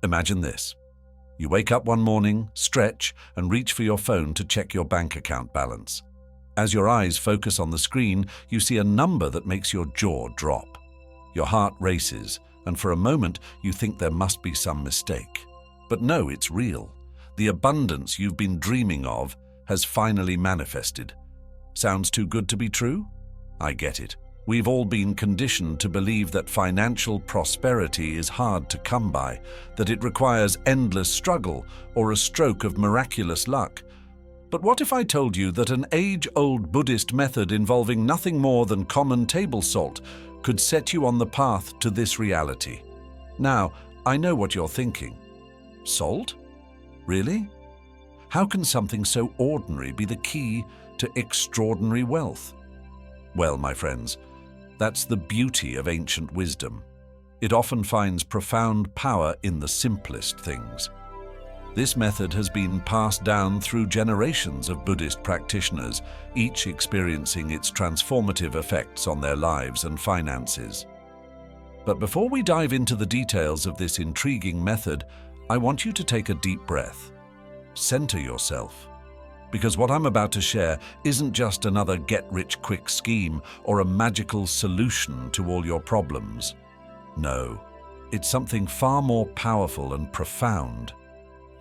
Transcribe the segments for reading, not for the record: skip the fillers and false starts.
Imagine this. You wake up one morning, stretch, and reach for your phone to check your bank account balance. As your eyes focus on the screen, you see a number that makes your jaw drop. Your heart races, and for a moment you think there must be some mistake. But no, it's real. The abundance you've been dreaming of has finally manifested. Sounds too good to be true? I get it. We've all been conditioned to believe that financial prosperity is hard to come by, that it requires endless struggle or a stroke of miraculous luck. But what if I told you that an age-old Buddhist method involving nothing more than common table salt could set you on the path to this reality? Now, I know what you're thinking. Salt? Really? How can something so ordinary be the key to extraordinary wealth? Well, my friends, that's the beauty of ancient wisdom. It often finds profound power in the simplest things. This method has been passed down through generations of Buddhist practitioners, each experiencing its transformative effects on their lives and finances. But before we dive into the details of this intriguing method, I want you to take a deep breath. Center yourself. Because what I'm about to share isn't just another get-rich-quick scheme or a magical solution to all your problems. No, it's something far more powerful and profound.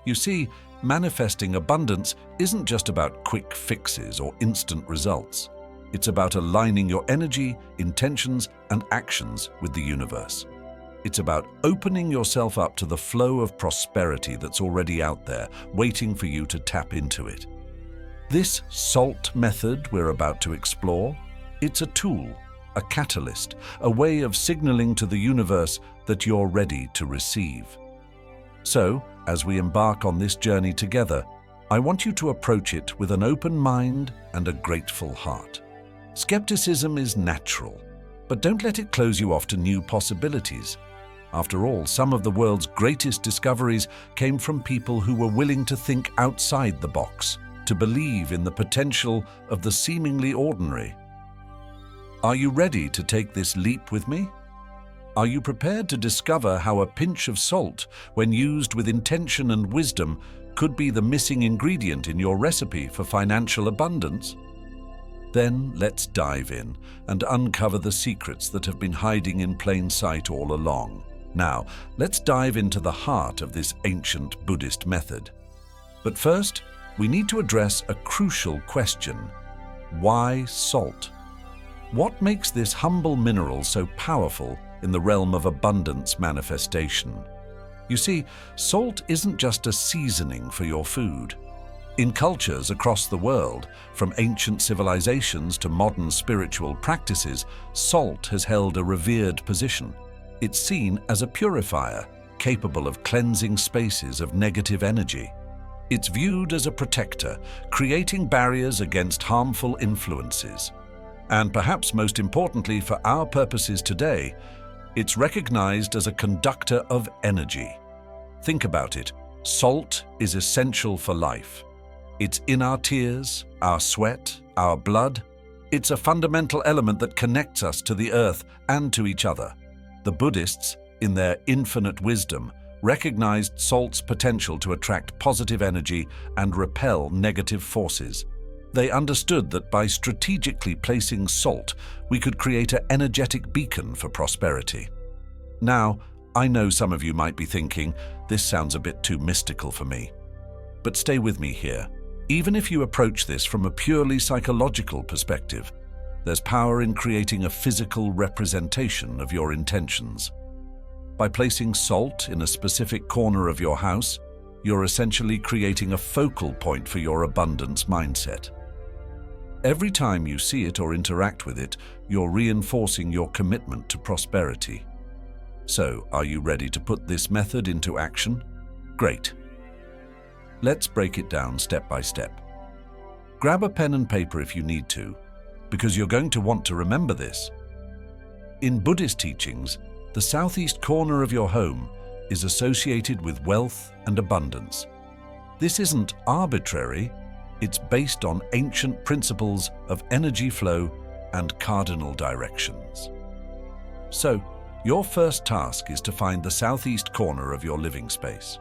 You see, manifesting abundance isn't just about quick fixes or instant results. It's about aligning your energy, intentions, and actions with the universe. It's about opening yourself up to the flow of prosperity that's already out there, waiting for you to tap into it. This SALT method we're about to explore, it's a tool, a catalyst, a way of signaling to the universe that you're ready to receive. So, as we embark on this journey together, I want you to approach it with an open mind and a grateful heart. Skepticism is natural, but don't let it close you off to new possibilities. After all, some of the world's greatest discoveries came from people who were willing to think outside the box, to believe in the potential of the seemingly ordinary. Are you ready to take this leap with me? Are you prepared to discover how a pinch of salt, when used with intention and wisdom, could be the missing ingredient in your recipe for financial abundance? Then let's dive in and uncover the secrets that have been hiding in plain sight all along. Now, let's dive into the heart of this ancient Buddhist method. But first, we need to address a crucial question. Why salt? What makes this humble mineral so powerful in the realm of abundance manifestation? You see, salt isn't just a seasoning for your food. In cultures across the world, from ancient civilizations to modern spiritual practices, salt has held a revered position. It's seen as a purifier, capable of cleansing spaces of negative energy. It's viewed as a protector, creating barriers against harmful influences. And perhaps most importantly for our purposes today, it's recognized as a conductor of energy. Think about it. Salt is essential for life. It's in our tears, our sweat, our blood. It's a fundamental element that connects us to the earth and to each other. The Buddhists, in their infinite wisdom, recognized salt's potential to attract positive energy and repel negative forces. They understood that by strategically placing salt, we could create an energetic beacon for prosperity. Now, I know some of you might be thinking, this sounds a bit too mystical for me. But stay with me here. Even if you approach this from a purely psychological perspective, there's power in creating a physical representation of your intentions. By placing salt in a specific corner of your house, you're essentially creating a focal point for your abundance mindset. Every time you see it or interact with it, you're reinforcing your commitment to prosperity. So, are you ready to put this method into action? Great. Let's break it down step by step. Grab a pen and paper if you need to, because you're going to want to remember this. In Buddhist teachings, the southeast corner of your home is associated with wealth and abundance. This isn't arbitrary, it's based on ancient principles of energy flow and cardinal directions. So, Your first task is to find the southeast corner of your living space.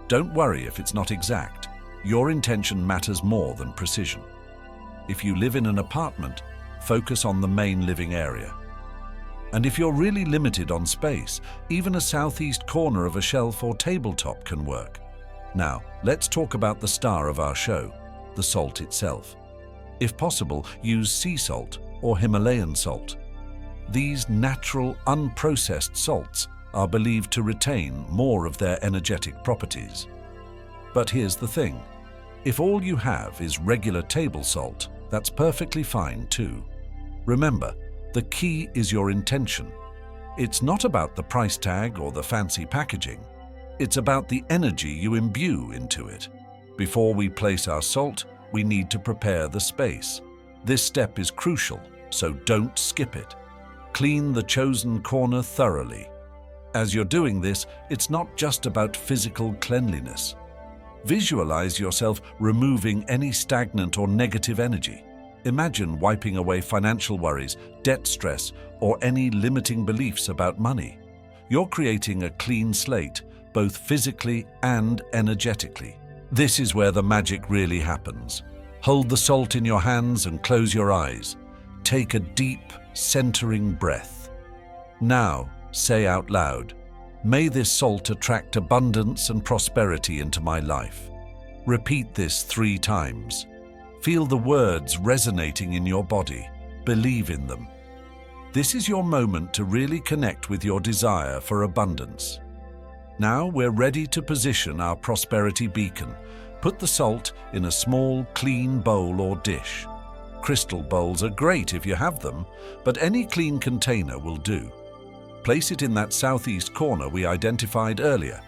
Don't worry if it's not exact. Your intention matters more than precision. If you live in an apartment, focus on the main living area. And if you're really limited on space, even a southeast corner of a shelf or tabletop can work. Now, let's talk about the star of our show, the salt itself. If possible, use sea salt or Himalayan salt. These natural, unprocessed salts are believed to retain more of their energetic properties. But here's the thing. If all you have is regular table salt, that's perfectly fine too. Remember, the key is your intention. It's not about the price tag or the fancy packaging. It's about the energy you imbue into it. Before we place our salt, we need to prepare the space. This step is crucial, so don't skip it. Clean the chosen corner thoroughly. As you're doing this, it's not just about physical cleanliness. Visualize yourself removing any stagnant or negative energy. Imagine wiping away financial worries, debt stress, or any limiting beliefs about money. You're creating a clean slate, both physically and energetically. This is where the magic really happens. Hold the salt in your hands and close your eyes. Take a deep, centering breath. Now, say out loud, "May this salt attract abundance and prosperity into my life." Repeat this 3 times. Feel the words resonating in your body. Believe in them. This is your moment to really connect with your desire for abundance. Now we're ready to position our prosperity beacon. Put the salt in a small, clean bowl or dish. Crystal bowls are great if you have them, but any clean container will do. Place it in that southeast corner we identified earlier.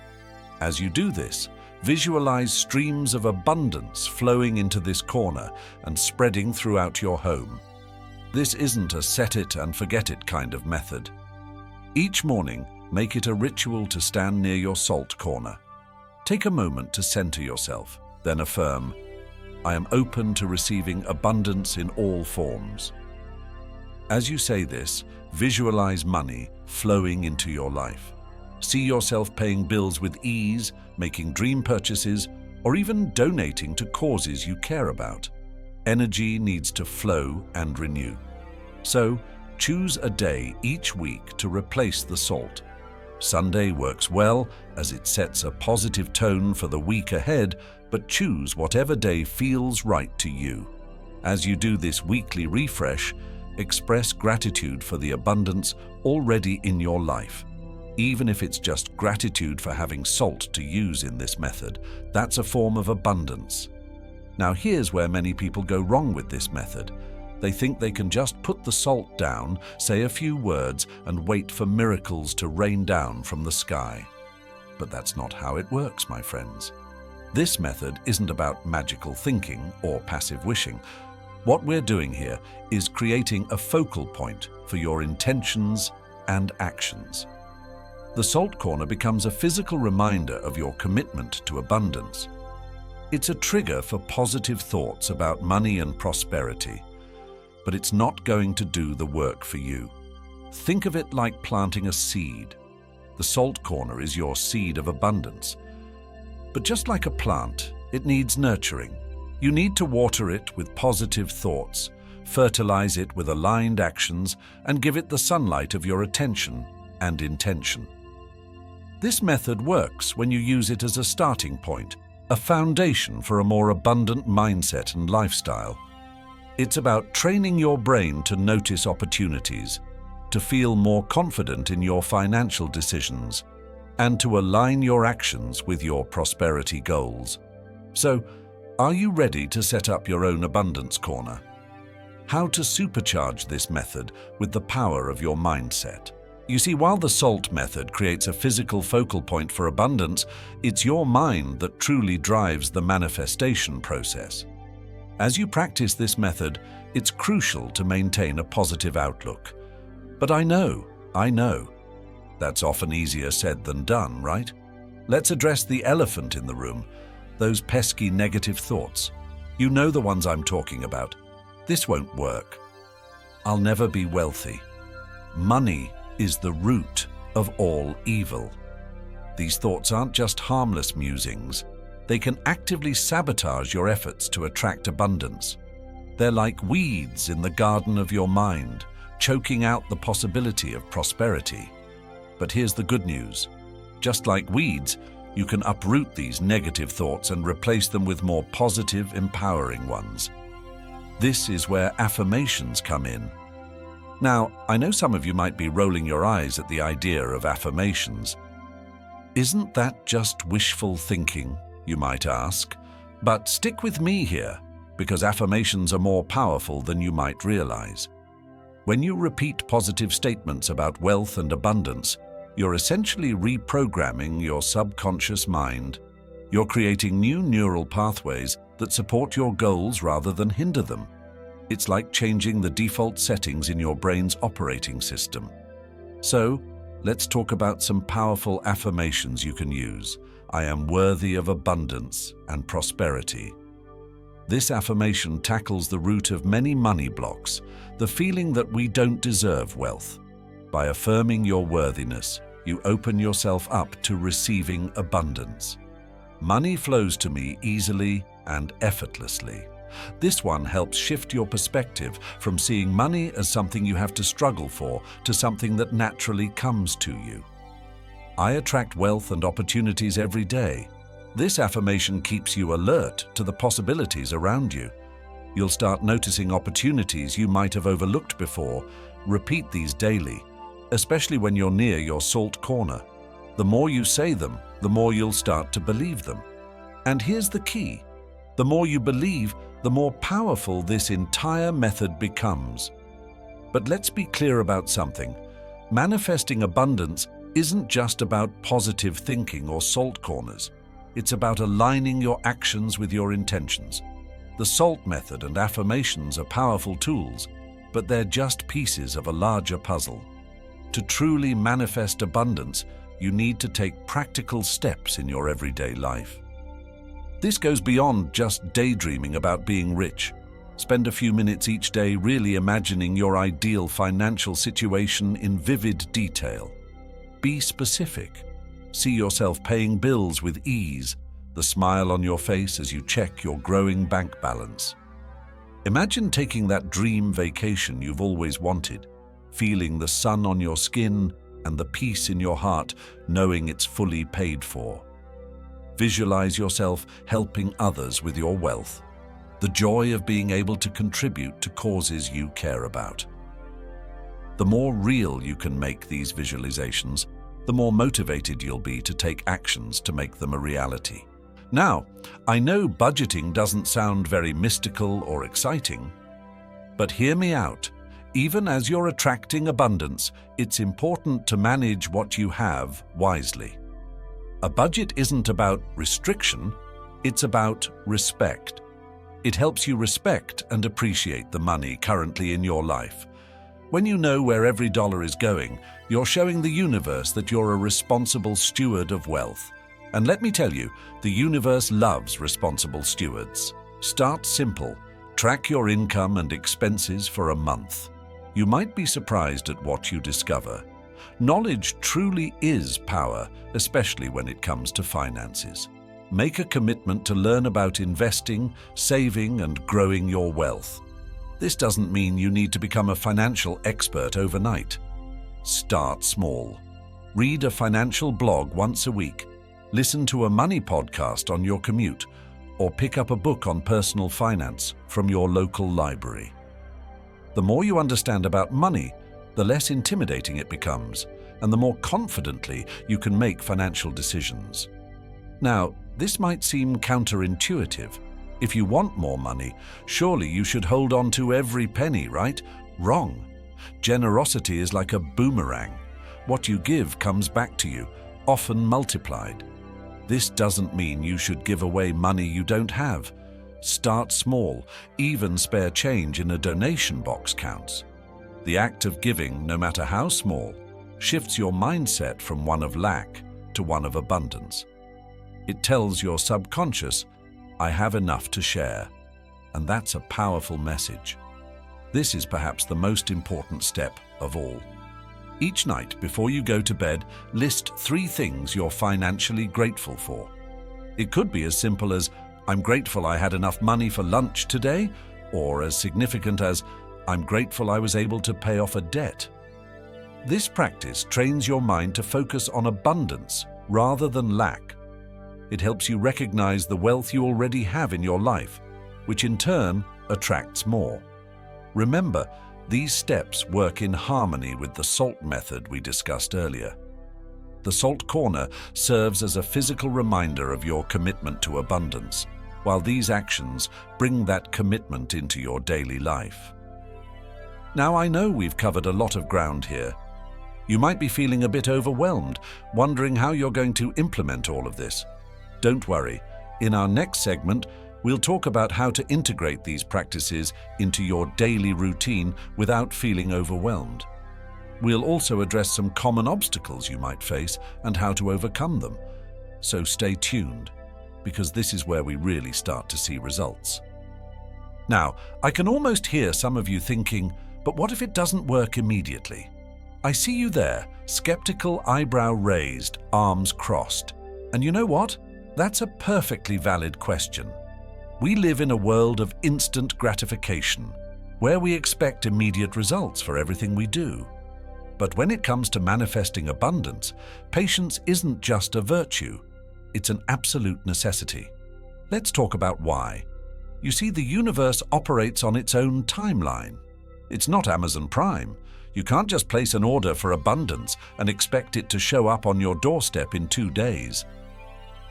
As you do this, visualize streams of abundance flowing into this corner and spreading throughout your home. This isn't a set it and forget it kind of method. Each morning, make it a ritual to stand near your salt corner. Take a moment to center yourself, then affirm, "I am open to receiving abundance in all forms." As you say this, visualize money flowing into your life. See yourself paying bills with ease, making dream purchases, or even donating to causes you care about. Energy needs to flow and renew. So, choose a day each week to replace the salt. Sunday works well as it sets a positive tone for the week ahead, but choose whatever day feels right to you. As you do this weekly refresh, express gratitude for the abundance already in your life. Even if it's just gratitude for having salt to use in this method, that's a form of abundance. Now here's where many people go wrong with this method. They think they can just put the salt down, say a few words, and wait for miracles to rain down from the sky. But that's not how it works, my friends. This method isn't about magical thinking or passive wishing. What we're doing here is creating a focal point for your intentions and actions. The salt corner becomes a physical reminder of your commitment to abundance. It's a trigger for positive thoughts about money and prosperity, but it's not going to do the work for you. Think of it like planting a seed. The salt corner is your seed of abundance. But just like a plant, it needs nurturing. You need to water it with positive thoughts, fertilize it with aligned actions, and give it the sunlight of your attention and intention. This method works when you use it as a starting point, a foundation for a more abundant mindset and lifestyle. It's about training your brain to notice opportunities, to feel more confident in your financial decisions, and to align your actions with your prosperity goals. So, are you ready to set up your own abundance corner? How to supercharge this method with the power of your mindset? You see, while the SALT method creates a physical focal point for abundance, it's your mind that truly drives the manifestation process. As you practice this method, it's crucial to maintain a positive outlook. But I know, that's often easier said than done, right? Let's address the elephant in the room, those pesky negative thoughts. You know the ones I'm talking about. This won't work. I'll never be wealthy. Money is the root of all evil. These thoughts aren't just harmless musings. They can actively sabotage your efforts to attract abundance. They're like weeds in the garden of your mind, choking out the possibility of prosperity. But here's the good news. Just like weeds, you can uproot these negative thoughts and replace them with more positive, empowering ones. This is where affirmations come in. Now, I know some of you might be rolling your eyes at the idea of affirmations. Isn't that just wishful thinking, you might ask? But stick with me here, because affirmations are more powerful than you might realize. When you repeat positive statements about wealth and abundance, you're essentially reprogramming your subconscious mind. You're creating new neural pathways that support your goals rather than hinder them. It's like changing the default settings in your brain's operating system. So, let's talk about some powerful affirmations you can use. I am worthy of abundance and prosperity. This affirmation tackles the root of many money blocks, the feeling that we don't deserve wealth. By affirming your worthiness, you open yourself up to receiving abundance. Money flows to me easily and effortlessly. This one helps shift your perspective from seeing money as something you have to struggle for to something that naturally comes to you. I attract wealth and opportunities every day. This affirmation keeps you alert to the possibilities around you. You'll start noticing opportunities you might have overlooked before. Repeat these daily, especially when you're near your salt corner. The more you say them, the more you'll start to believe them. And here's the key. The more you believe, the more powerful this entire method becomes. But let's be clear about something. Manifesting abundance isn't just about positive thinking or salt corners. It's about aligning your actions with your intentions. The SALT method and affirmations are powerful tools, but they're just pieces of a larger puzzle. To truly manifest abundance, you need to take practical steps in your everyday life. This goes beyond just daydreaming about being rich. Spend a few minutes each day really imagining your ideal financial situation in vivid detail. Be specific. See yourself paying bills with ease, the smile on your face as you check your growing bank balance. Imagine taking that dream vacation you've always wanted, feeling the sun on your skin and the peace in your heart, knowing it's fully paid for. Visualize yourself helping others with your wealth, the joy of being able to contribute to causes you care about. The more real you can make these visualizations, the more motivated you'll be to take actions to make them a reality. Now, I know budgeting doesn't sound very mystical or exciting, but hear me out. Even as you're attracting abundance, it's important to manage what you have wisely. A budget isn't about restriction, it's about respect. It helps you respect and appreciate the money currently in your life. When you know where every dollar is going, you're showing the universe that you're a responsible steward of wealth. And let me tell you, the universe loves responsible stewards. Start simple. Track your income and expenses for a month. You might be surprised at what you discover. Knowledge truly is power, especially when it comes to finances. Make a commitment to learn about investing, saving, and growing your wealth. This doesn't mean you need to become a financial expert overnight. Start small. Read a financial blog once a week. Listen to a money podcast on your commute, or pick up a book on personal finance from your local library. The more you understand about money, the less intimidating it becomes, and the more confidently you can make financial decisions. Now, this might seem counterintuitive. If you want more money, surely you should hold on to every penny, right? Wrong. Generosity is like a boomerang. What you give comes back to you, often multiplied. This doesn't mean you should give away money you don't have. Start small. Even spare change in a donation box counts. The act of giving, no matter how small, shifts your mindset from one of lack to one of abundance. It tells your subconscious, I have enough to share, and that's a powerful message. This is perhaps the most important step of all. Each night, before you go to bed, list 3 things you're financially grateful for. It could be as simple as, "I'm grateful I had enough money for lunch today," or as significant as, "I'm grateful I was able to pay off a debt." This practice trains your mind to focus on abundance rather than lack. It helps you recognize the wealth you already have in your life, which in turn attracts more. Remember, these steps work in harmony with the SALT method we discussed earlier. The SALT corner serves as a physical reminder of your commitment to abundance, while these actions bring that commitment into your daily life. Now, I know we've covered a lot of ground here. You might be feeling a bit overwhelmed, wondering how you're going to implement all of this. Don't worry. In our next segment, we'll talk about how to integrate these practices into your daily routine without feeling overwhelmed. We'll also address some common obstacles you might face and how to overcome them. So stay tuned, because this is where we really start to see results. Now, I can almost hear some of you thinking, but what if it doesn't work immediately? I see you there, skeptical, eyebrow raised, arms crossed. And you know what? That's a perfectly valid question. We live in a world of instant gratification, where we expect immediate results for everything we do. But when it comes to manifesting abundance, patience isn't just a virtue, it's an absolute necessity. Let's talk about why. You see, the universe operates on its own timeline. It's not Amazon Prime. You can't just place an order for abundance and expect it to show up on your doorstep in 2 days.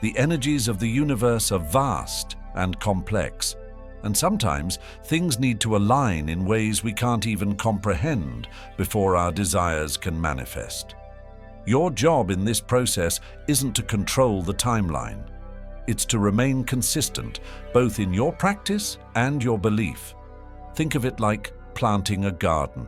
The energies of the universe are vast and complex, and sometimes things need to align in ways we can't even comprehend before our desires can manifest. Your job in this process isn't to control the timeline. It's to remain consistent, both in your practice and your belief. Think of it like planting a garden.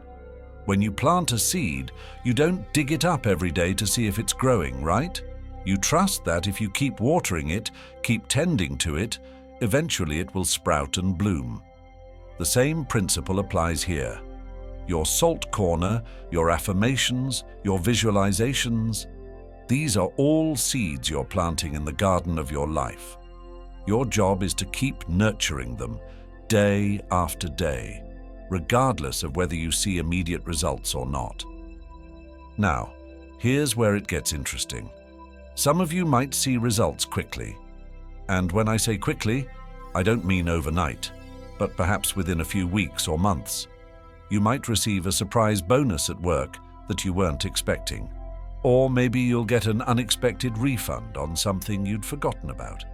When you plant a seed, you don't dig it up every day to see if it's growing, right? You trust that if you keep watering it, keep tending to it, eventually it will sprout and bloom. The same principle applies here. Your SALT corner, your affirmations, your visualizations, these are all seeds you're planting in the garden of your life. Your job is to keep nurturing them day after day, regardless of whether you see immediate results or not. Now, here's where it gets interesting. Some of you might see results quickly. And when I say quickly, I don't mean overnight, but perhaps within a few weeks or months. You might receive a surprise bonus at work that you weren't expecting. Or maybe you'll get an unexpected refund on something you'd forgotten about.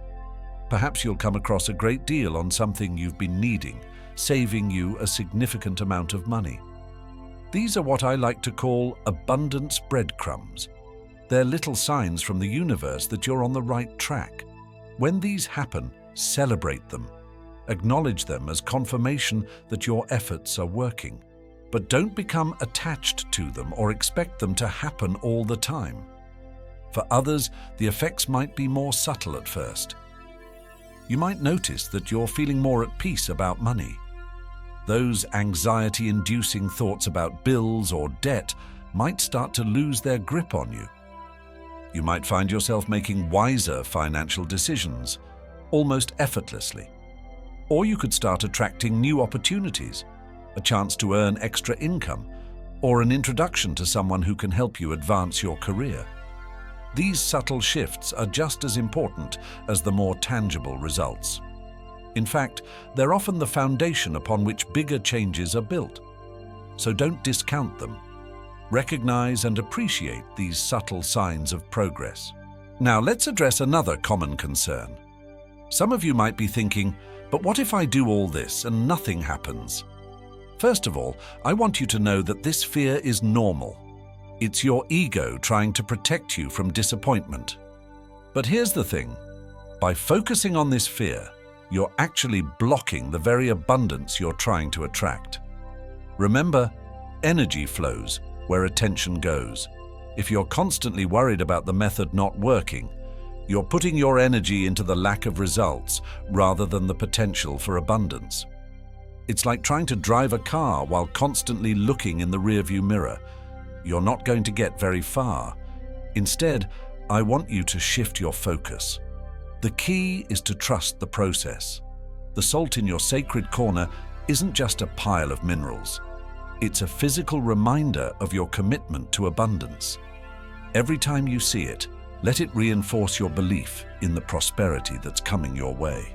Perhaps you'll come across a great deal on something you've been needing, saving you a significant amount of money. These are what I like to call abundance breadcrumbs. They're little signs from the universe that you're on the right track. When these happen, celebrate them. Acknowledge them as confirmation that your efforts are working. But don't become attached to them or expect them to happen all the time. For others, the effects might be more subtle at first. You might notice that you're feeling more at peace about money. Those anxiety-inducing thoughts about bills or debt might start to lose their grip on you. You might find yourself making wiser financial decisions, almost effortlessly. Or you could start attracting new opportunities, a chance to earn extra income, or an introduction to someone who can help you advance your career. These subtle shifts are just as important as the more tangible results. In fact, they're often the foundation upon which bigger changes are built. So don't discount them. Recognize and appreciate these subtle signs of progress. Now let's address another common concern. Some of you might be thinking, but what if I do all this and nothing happens? First of all, I want you to know that this fear is normal. It's your ego trying to protect you from disappointment. But here's the thing. By focusing on this fear, you're actually blocking the very abundance you're trying to attract. Remember, energy flows where attention goes. If you're constantly worried about the method not working, you're putting your energy into the lack of results rather than the potential for abundance. It's like trying to drive a car while constantly looking in the rearview mirror. you're not going to get very far. Instead, I want you to shift your focus. The key is to trust the process. The salt in your sacred corner isn't just a pile of minerals. It's a physical reminder of your commitment to abundance. Every time you see it, let it reinforce your belief in the prosperity that's coming your way.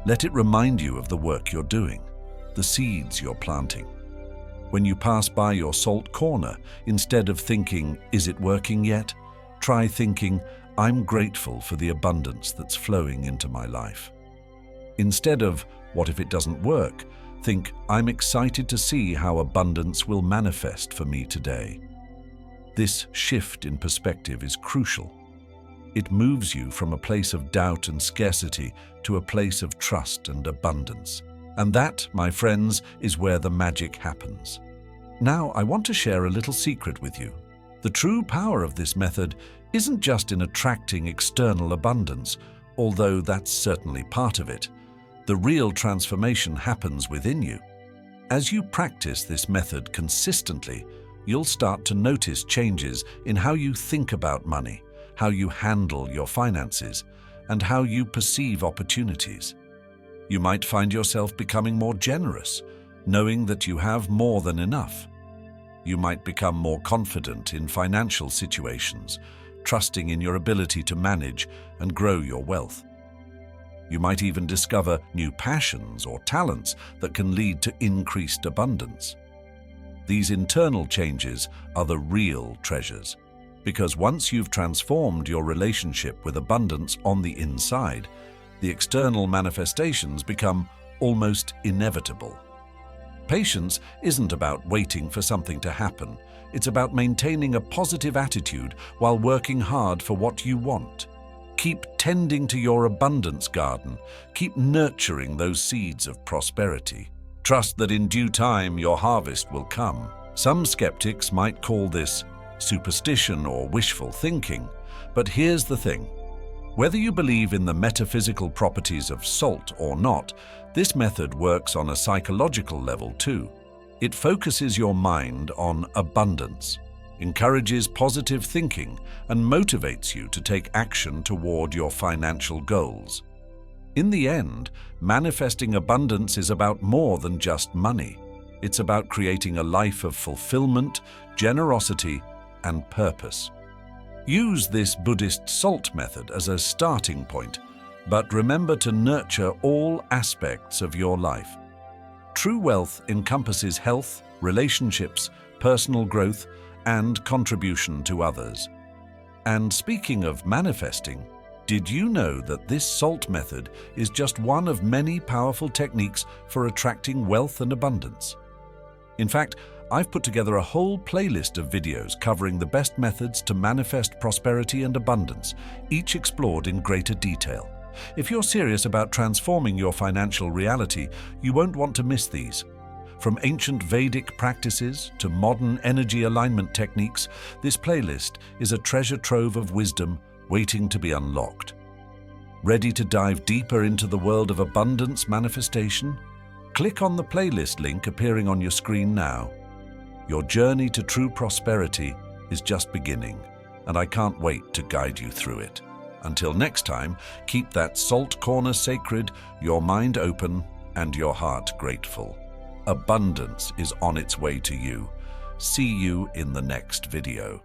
Let it remind you of the work you're doing, the seeds you're planting. When you pass by your salt corner, instead of thinking, "Is it working yet?" try thinking, "I'm grateful for the abundance that's flowing into my life." Instead of, "What if it doesn't work?" think, "I'm excited to see how abundance will manifest for me today." This shift in perspective is crucial. It moves you from a place of doubt and scarcity to a place of trust and abundance. And that, my friends, is where the magic happens. Now, I want to share a little secret with you. The true power of this method isn't just in attracting external abundance, although that's certainly part of it. The real transformation happens within you. As you practice this method consistently, you'll start to notice changes in how you think about money, how you handle your finances, and how you perceive opportunities. You might find yourself becoming more generous, knowing that you have more than enough. You might become more confident in financial situations, trusting in your ability to manage and grow your wealth. You might even discover new passions or talents that can lead to increased abundance. These internal changes are the real treasures, because once you've transformed your relationship with abundance on the inside, the external manifestations become almost inevitable. Patience isn't about waiting for something to happen. It's about maintaining a positive attitude while working hard for what you want. Keep tending to your abundance garden. Keep nurturing those seeds of prosperity. Trust that in due time your harvest will come. Some skeptics might call this superstition or wishful thinking, but here's the thing. Whether you believe in the metaphysical properties of salt or not, this method works on a psychological level too. It focuses your mind on abundance, encourages positive thinking, and motivates you to take action toward your financial goals. In the end, manifesting abundance is about more than just money. It's about creating a life of fulfillment, generosity, and purpose. Use this Buddhist salt method as a starting point, but remember to nurture all aspects of your life. True wealth encompasses health, relationships, personal growth, and contribution to others. And speaking of manifesting, did you know that this salt method is just one of many powerful techniques for attracting wealth and abundance? In fact, I've put together a whole playlist of videos covering the best methods to manifest prosperity and abundance, each explored in greater detail. If you're serious about transforming your financial reality, you won't want to miss these. From ancient Vedic practices to modern energy alignment techniques, this playlist is a treasure trove of wisdom waiting to be unlocked. Ready to dive deeper into the world of abundance manifestation? Click on the playlist link appearing on your screen now. Your journey to true prosperity is just beginning, and I can't wait to guide you through it. Until next time, keep that salt corner sacred, your mind open, and your heart grateful. Abundance is on its way to you. See you in the next video.